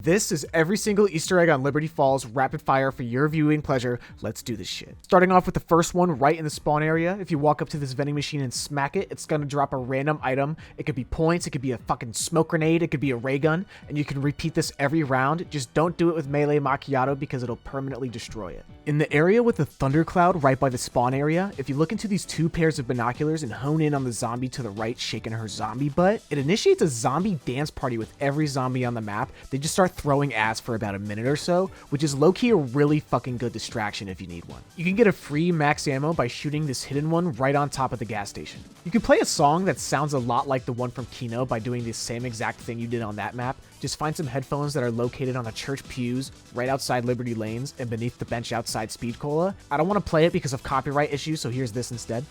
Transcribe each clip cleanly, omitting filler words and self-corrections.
This is every single Easter egg on Liberty Falls, rapid fire for your viewing pleasure. Let's do this shit. Starting off with the first one right in the spawn area. If you walk up to this vending machine and smack it, it's gonna drop a random item. It could be points, it could be a fucking smoke grenade, it could be a ray gun, and you can repeat this every round. Just don't do it with melee macchiato because it'll permanently destroy it. In the area with the thundercloud right by the spawn area, if you look into these two pairs of binoculars and hone in on the zombie to the right shaking her zombie butt, it initiates a zombie dance party with every zombie on the map. They just start throwing ass for about a minute or so, which is low-key a really fucking good distraction if you need one. You can get a free max ammo by shooting this hidden one right on top of the gas station. You can play a song that sounds a lot like the one from Kino by doing the same exact thing you did on that map. Just find some headphones that are located on the church pews right outside Liberty Lanes and beneath the bench outside Speed Cola. I don't want to play it because of copyright issues, so here's this instead.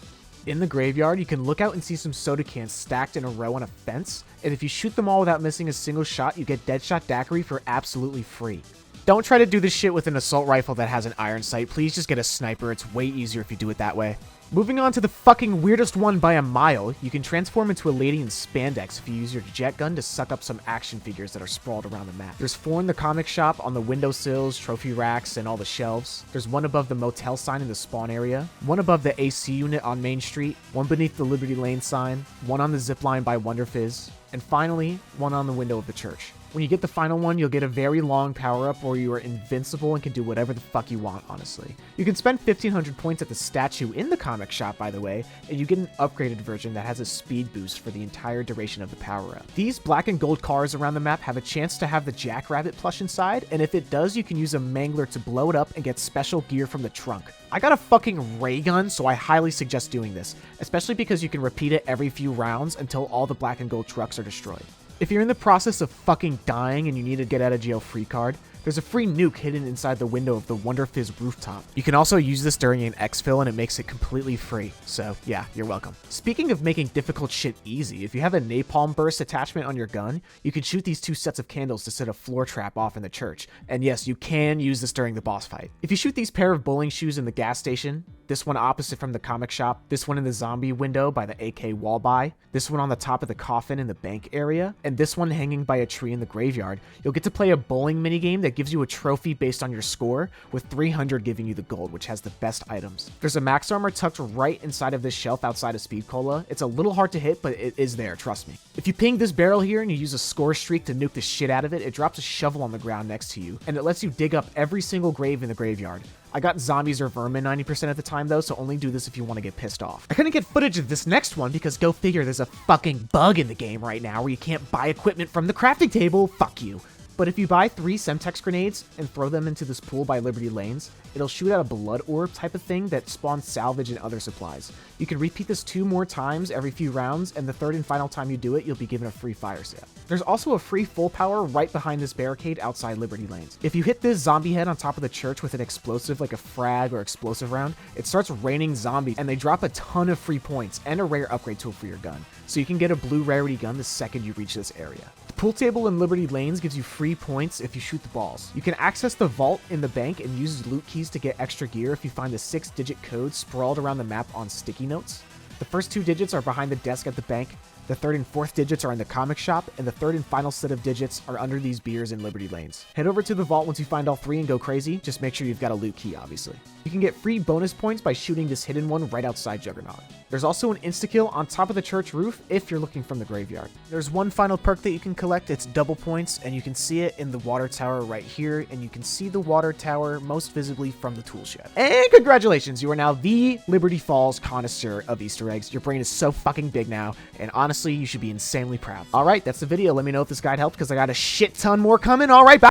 In the graveyard, you can look out and see some soda cans stacked in a row on a fence, and if you shoot them all without missing a single shot, you get DEADSHOT DAQUIRI for absolutely free. Don't try to do this shit with an assault rifle that has an iron sight. Please just get a sniper. It's way easier if you do it that way. Moving on to the fucking weirdest one by a mile, you can transform into a lady in spandex if you use your jet gun to suck up some action figures that are sprawled around the map. There's 4 in the comic shop, on the windowsills, trophy racks, and all the shelves. There's 1 above the motel sign in the spawn area, 1 above the AC unit on Main Street, 1 beneath the Liberty Lane sign, 1 on the zipline by Wonder Fizz, and finally, 1 on the window of the church. When you get the final one, you'll get a very long power-up where you are invincible and can do whatever the fuck you want, honestly. You can spend 1,500 points at the statue in the comic shop, by the way, and you get an upgraded version that has a speed boost for the entire duration of the power-up. These black and gold cars around the map have a chance to have the Jackrabbit plush inside, and if it does, you can use a mangler to blow it up and get special gear from the trunk. I got a fucking ray gun, so I highly suggest doing this, especially because you can repeat it every few rounds until all the black and gold trucks are destroyed. If you're in the process of fucking dying and you need a get out of jail free card, there's a free nuke hidden inside the window of the Wonder Fizz rooftop. You can also use this during an exfil and it makes it completely free. So yeah, you're welcome. Speaking of making difficult shit easy, if you have a napalm burst attachment on your gun, you can shoot these 2 sets of candles to set a floor trap off in the church. And yes, you can use this during the boss fight. If you shoot these pair of bowling shoes in the gas station, this one opposite from the comic shop, this one in the zombie window by the AK wall buy, this one on the top of the coffin in the bank area, and this one hanging by a tree in the graveyard, you'll get to play a bowling minigame that gives you a trophy based on your score, with 300 giving you the gold, which has the best items. There's a max armor tucked right inside of this shelf outside of Speed Cola. It's a little hard to hit, but it is there, trust me. If you ping this barrel here and you use a score streak to nuke the shit out of it, it drops a shovel on the ground next to you, and it lets you dig up every single grave in the graveyard. I got zombies or vermin 90% of the time though, so only do this if you want to get pissed off. I couldn't get footage of this next one because go figure, there's a fucking bug in the game right now where you can't buy equipment from the crafting table. Fuck you. But if you buy 3 Semtex grenades and throw them into this pool by Liberty Lanes, it'll shoot out a blood orb type of thing that spawns salvage and other supplies. You can repeat this 2 more times every few rounds, and the 3rd and final time you do it, you'll be given a free fire sale. There's also a free full power right behind this barricade outside Liberty Lanes. If you hit this zombie head on top of the church with an explosive like a frag or explosive round, it starts raining zombies, and they drop a ton of free points and a rare upgrade tool for your gun. So you can get a blue rarity gun the second you reach this area. The pool table in Liberty Lanes gives you free points if you shoot the balls. You can access the vault in the bank and use loot keys to get extra gear if you find the 6-digit code sprawled around the map on sticky notes. The first 2 digits are behind the desk at the bank, the 3rd and 4th digits are in the comic shop, and the 3rd and final set of digits are under these beers in Liberty Lanes. Head over to the vault once you find all 3 and go crazy. Just make sure you've got a loot key, obviously. You can get free bonus points by shooting this hidden one right outside Juggernaut. There's also an insta-kill on top of the church roof if you're looking from the graveyard. There's one final perk that you can collect. It's double points, and you can see it in the water tower right here, and you can see the water tower most visibly from the tool shed. And congratulations, you are now the Liberty Falls connoisseur of Easter eggs. Your brain is so fucking big now, and honestly, you should be insanely proud. All right, that's the video. Let me know if this guide helped because I got a shit ton more coming. All right, bye.